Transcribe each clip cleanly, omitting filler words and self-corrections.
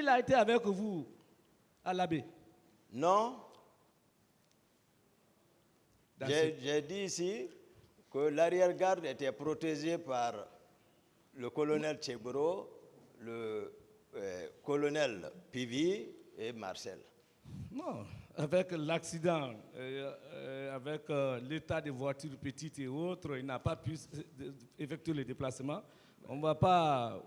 il a été avec vous à l'abbé? Non. J'ai dit ici que l'arrière-garde était protégé par le colonel Tchebro, le colonel Pivi et Marcel. Non, avec l'accident, avec l'état des voitures petites et autres, il n'a pas pu effectuer le déplacement. On va pas,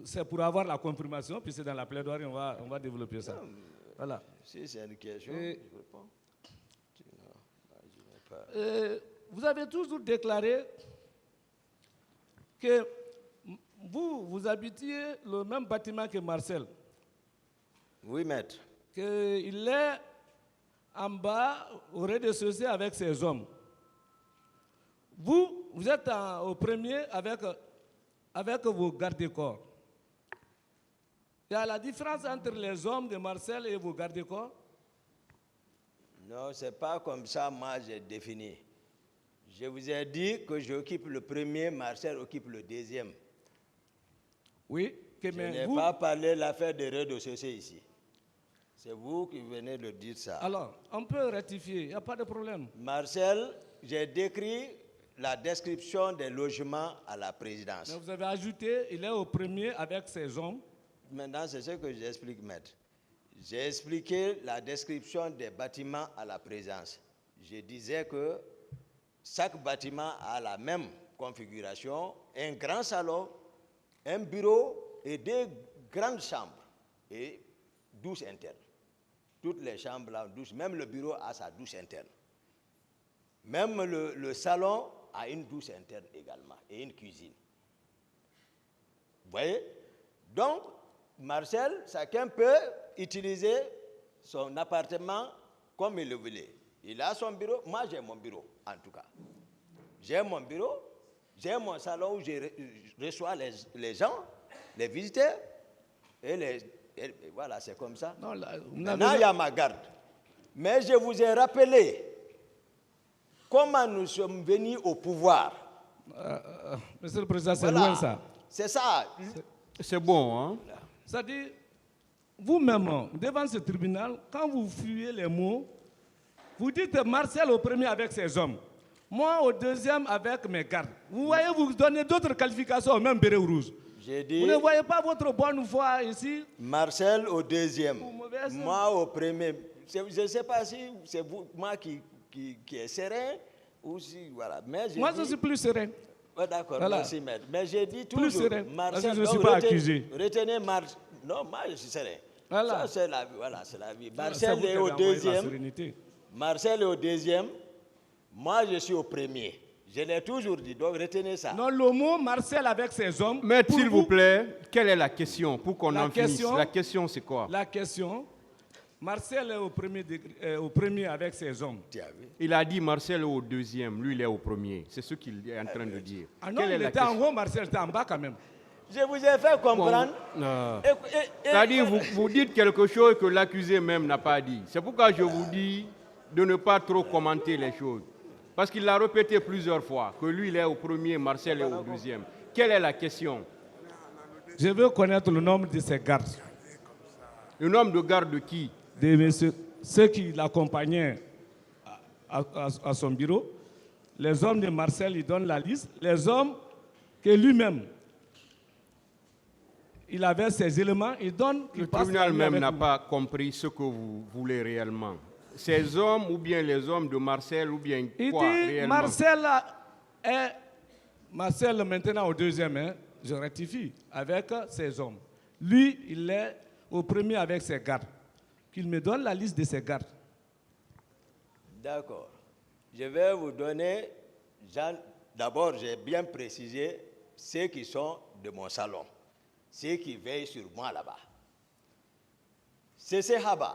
c'est pour avoir la confirmation, puis c'est dans la plaidoirie, on va développer ça. Non, voilà. Si c'est une question, Et, je réponds. Vous avez toujours déclaré que vous habitiez le même bâtiment que Marcel. Oui, maître. Qu'il est en bas, au rez-de-chaussée avec ses hommes. Vous êtes au premier avec vos gardes-corps. Il y a la différence entre les hommes de Marcel et vos gardes-corps? Non, ce n'est pas comme ça, moi, j'ai défini. Je vous ai dit que j'occupe le premier, Marcel occupe le deuxième. Oui. Je n'ai pas parlé de l'affaire de rez-de-chaussée ici. C'est vous qui venez de dire ça. Alors, on peut rectifier, il n'y a pas de problème. Marcel, j'ai décrit la description des logements à la présidence. Mais vous avez ajouté, il est au premier avec ses hommes. Maintenant, c'est ce que j'explique, maître. J'ai expliqué la description des bâtiments à la présidence. Je disais que chaque bâtiment a la même configuration, un grand salon, un bureau et deux grandes chambres et douche interne. Toutes les chambres ont douche, même le bureau a sa douche interne. Même le salon a une douche interne également et une cuisine. Vous voyez? Donc, Marcel, chacun peut utiliser son appartement comme il le voulait. Il a son bureau, moi j'ai mon bureau en tout cas. J'ai mon bureau, j'ai mon salon où je reçois les gens, les visiteurs, et voilà, c'est comme ça. Non, là, maintenant, il y a ma garde. Mais je vous ai rappelé comment nous sommes venus au pouvoir. Monsieur le Président, c'est voilà. Loin ça. C'est ça. C'est bon, hein? C'est-à-dire, vous-même, devant ce tribunal, quand vous fuyez les mots, vous dites Marcel au premier avec ses hommes, moi au deuxième avec mes gardes. Vous voyez, vous donnez d'autres qualifications au même béret rouge. J'ai dit, vous ne voyez pas votre bonne foi ici? Marcel au deuxième, moi au premier. Je ne sais pas si c'est moi qui est serein ou si, voilà. Mais moi, je suis plus serein. Oh, d'accord, voilà. Merci, maître. Mais j'ai dit toujours, Marcel, parce que je ne suis pas accusé. Retenez Marcel. Non, moi, je suis serein. Voilà. Ça, c'est la vie. Voilà, c'est la vie. Marcel est au deuxième. Marcel est au deuxième. Moi, je suis au premier. Je l'ai toujours dit, donc retenez ça. Non, le mot Marcel avec ses hommes. Mais s'il vous plaît, quelle est la question pour qu'on en finisse? La question, c'est quoi? La question, Marcel est au premier avec ses hommes. Il a dit Marcel est au deuxième, lui il est au premier. C'est ce qu'il est en train de dire. Ah non, il était en haut, Marcel était en bas quand même. Je vous ai fait comprendre. C'est-à-dire, vous dites quelque chose que l'accusé même n'a pas dit. C'est pourquoi je vous dis de ne pas trop commenter les choses. Parce qu'il l'a répété plusieurs fois, que lui il est au premier, Marcel est au deuxième. Quelle est la question? Je veux connaître le nombre de ses gardes. Le nombre de gardes de qui? Ceux qui l'accompagnaient à son bureau. Les hommes de Marcel, il donne la liste. Les hommes que lui-même, il avait ses éléments, il donne... Le tribunal même n'a pas compris ce que vous voulez réellement. Ces hommes ou bien les hommes de Marcel ou bien quoi réellement? Marcel maintenant au deuxième, hein, je rectifie, avec ses hommes. Lui, il est au premier avec ses gardes. Qu'il me donne la liste de ses gardes. D'accord. Je vais vous donner, d'abord j'ai bien précisé ceux qui sont de mon salon, ceux qui veillent sur moi là-bas. C'est Haba.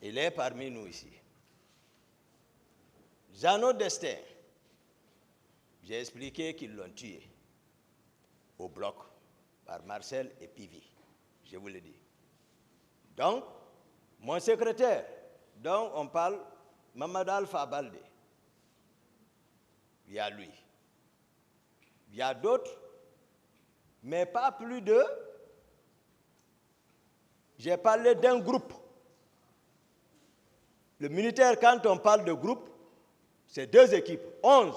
Il est parmi nous ici. Jeannot Destin, j'ai expliqué qu'ils l'ont tué au bloc par Marcel et Pivi. Je vous l'ai dit. Donc, mon secrétaire, dont on parle, Mamadou Alpha Baldé, il y a lui. Il y a d'autres, mais pas plus de J'ai parlé d'un groupe. Le militaire, quand on parle de groupe, c'est 2 équipes, 11,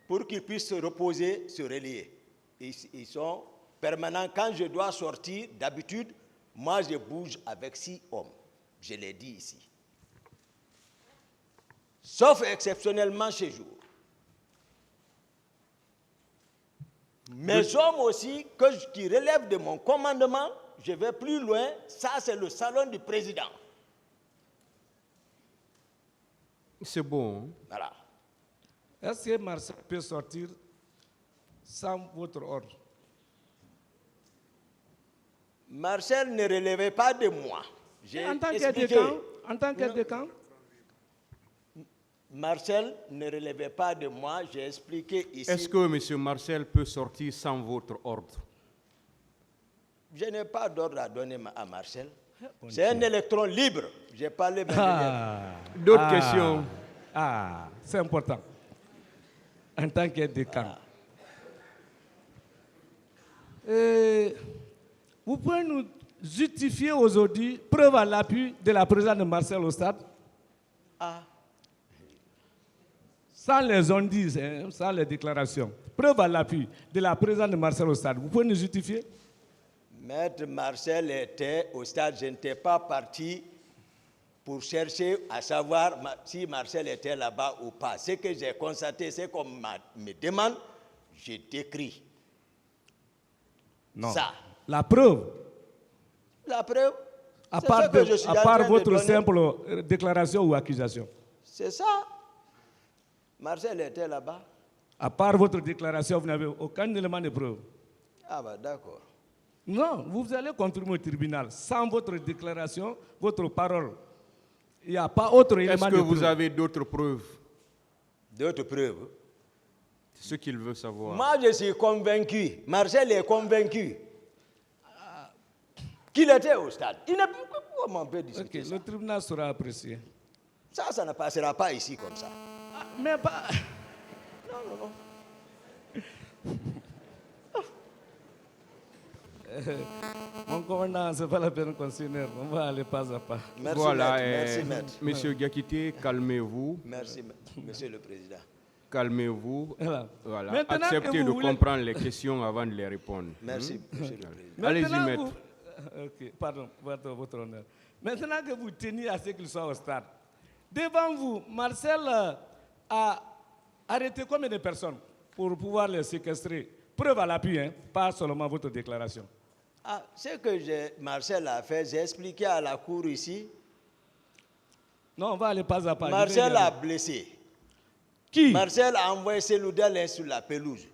pour qu'ils puissent se reposer, se relier. Ils sont permanents. Quand je dois sortir, d'habitude, moi je bouge avec 6 hommes. Je l'ai dit ici. Sauf exceptionnellement chez jour. Mes hommes aussi, qui relèvent de mon commandement, je vais plus loin, ça c'est le salon du président. C'est bon. Voilà. Est-ce que Marcel peut sortir sans votre ordre? Marcel ne relevait pas de moi. J'ai En tant expliqué. qu'aide de camp? En tant qu'aide de camp? Marcel ne relevait pas de moi, j'ai expliqué ici. Est-ce que M. Marcel peut sortir sans votre ordre? Je n'ai pas d'ordre à donner à Marcel. C'est un électron libre. J'ai parlé maintenant. D'autres questions? Ah, c'est important. En tant qu'aide de camp. Vous pouvez nous justifier aujourd'hui, preuve à l'appui de la présence de Marcel au stade? Sans les on-dit, sans les déclarations. Preuve à l'appui de la présence de Marcel au stade. Vous pouvez nous justifier? Maître Marcel était au stade. Je n'étais pas parti pour chercher à savoir si Marcel était là-bas ou pas. Ce que j'ai constaté, c'est qu'on me demande, je décris. Non. Ça. La preuve? La preuve, À c'est part, ça que je suis en train de votre donner. simple déclaration ou accusation? C'est ça. Marcel était là-bas. À part votre déclaration, vous n'avez aucun élément de preuve. Ah bah d'accord. Non, vous allez contribuer au tribunal. Sans votre déclaration, votre parole, il n'y a pas autre élément Est-ce de que preuve. vous avez d'autres preuves? D'autres preuves. Ce qu'il veut savoir. Moi, je suis convaincu. Marcel est convaincu qu'il était au stade. Il n'a pas comment on peut discuter Ok, ça. le tribunal sera apprécié. Ça ne passera pas ici comme ça. Ah, mais pas... Mon commandant, ce n'est pas la peine qu'on s'énerve. On va aller pas à pas. Merci, Voilà, maître. Merci, maître. Monsieur Diakité, calmez-vous. Merci, monsieur le président. Calmez-vous. Voilà. Maintenant que Acceptez vous de voulez- comprendre les questions avant de les répondre. Merci, monsieur le président. Allez-y, Maintenant, maître. Ok, pardon, votre honneur. Maintenant que vous teniez à ce qu'il soit au stade, devant vous, Marcel a arrêté combien de personnes pour pouvoir les séquestrer? Preuve à l'appui, hein, pas seulement votre déclaration. Ah, ce que Marcel a fait, j'ai expliqué à la cour ici. Non, on va aller pas à pas. Marcel a blessé. Qui? Marcel a envoyé ses loudels sur la pelouse.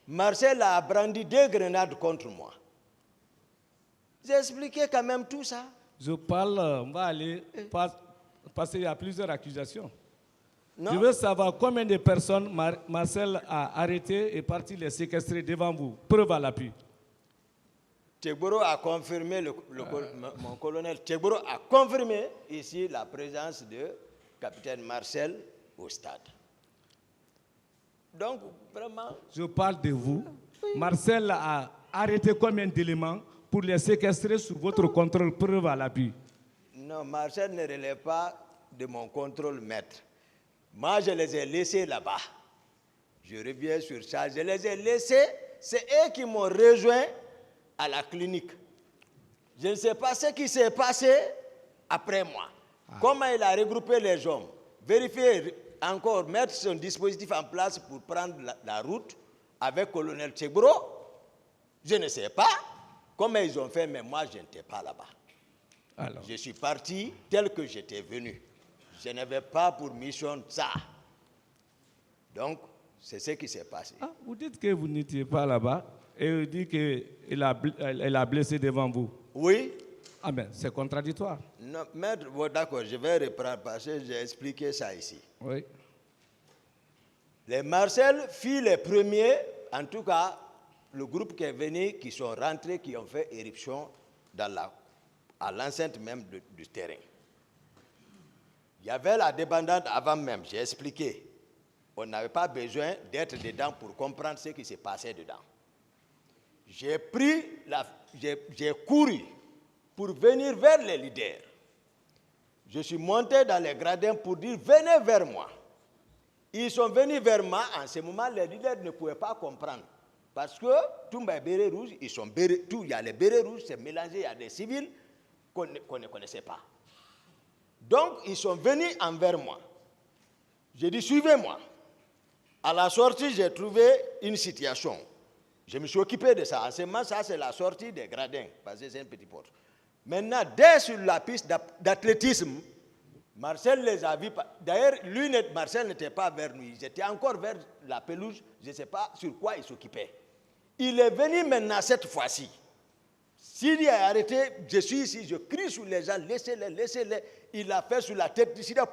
Marcel a brandi 2 grenades contre moi. J'ai expliqué quand même tout ça. Je parle, on va aller parce qu'il y a plusieurs accusations. Non? Je veux savoir combien de personnes Marcel a arrêté et parti les séquestrer devant vous. Preuve à l'appui. Tchegboro a confirmé, mon colonel Tchegboro a confirmé ici la présence de capitaine Marcel au stade. Donc, vraiment, Je parle de vous. Marcel a arrêté combien d'éléments pour les séquestrer sous votre contrôle, preuve à l'appui? non, Marcel ne relève pas de mon contrôle, maître. Moi, je les ai laissés là-bas. Je reviens sur ça. Je les ai laissés. C'est eux qui m'ont rejoint à la clinique. Je ne sais pas ce qui s'est passé après moi. Comment il a regroupé les hommes. Vérifier encore, mettre son dispositif en place pour prendre la route avec le colonel Tchegbro. Je ne sais pas comment ils ont fait, mais moi, je n'étais pas là-bas. Alors, Je suis parti tel que j'étais venu. Je n'avais pas pour mission ça. Donc, c'est ce qui s'est passé. vous dites que vous n'étiez pas là-bas et vous dites qu'elle a blessé devant vous. Oui? Ah ben, c'est contradictoire. Non, maître, bon, d'accord, je vais reprendre parce que j'ai expliqué ça ici. Oui. Les Marcel furent les premiers, en tout cas, le groupe qui est venu, qui sont rentrés, qui ont fait éruption à l'enceinte même du terrain. Il y avait la débandade avant même, j'ai expliqué. On n'avait pas besoin d'être dedans pour comprendre ce qui s'est passé dedans. J'ai couru pour venir vers les leaders. Je suis monté dans les gradins pour dire, venez vers moi. Ils sont venus vers moi. En ce moment, les leaders ne pouvaient pas comprendre. Parce que tout est béret rouge, il y a les bérets rouges, c'est mélangé, il y a des civils qu'on ne connaissait pas. Donc, ils sont venus envers moi. J'ai dit, suivez-moi. À la sortie, j'ai trouvé une situation. Je me suis occupé de ça. En ce moment, ça, c'est la sortie des gradins, parce que c'est une petite porte. Maintenant, dès sur la piste d'athlétisme, Marcel les a vus. D'ailleurs, Marcel n'était pas vers nous. Ils étaient encore vers la pelouse. Je ne sais pas sur quoi il s'occupait. Il est venu maintenant cette fois-ci. S'il a arrêté, je suis ici, je crie sur les gens, laissez-les, laissez-les. Il a fait sur la tête du sida,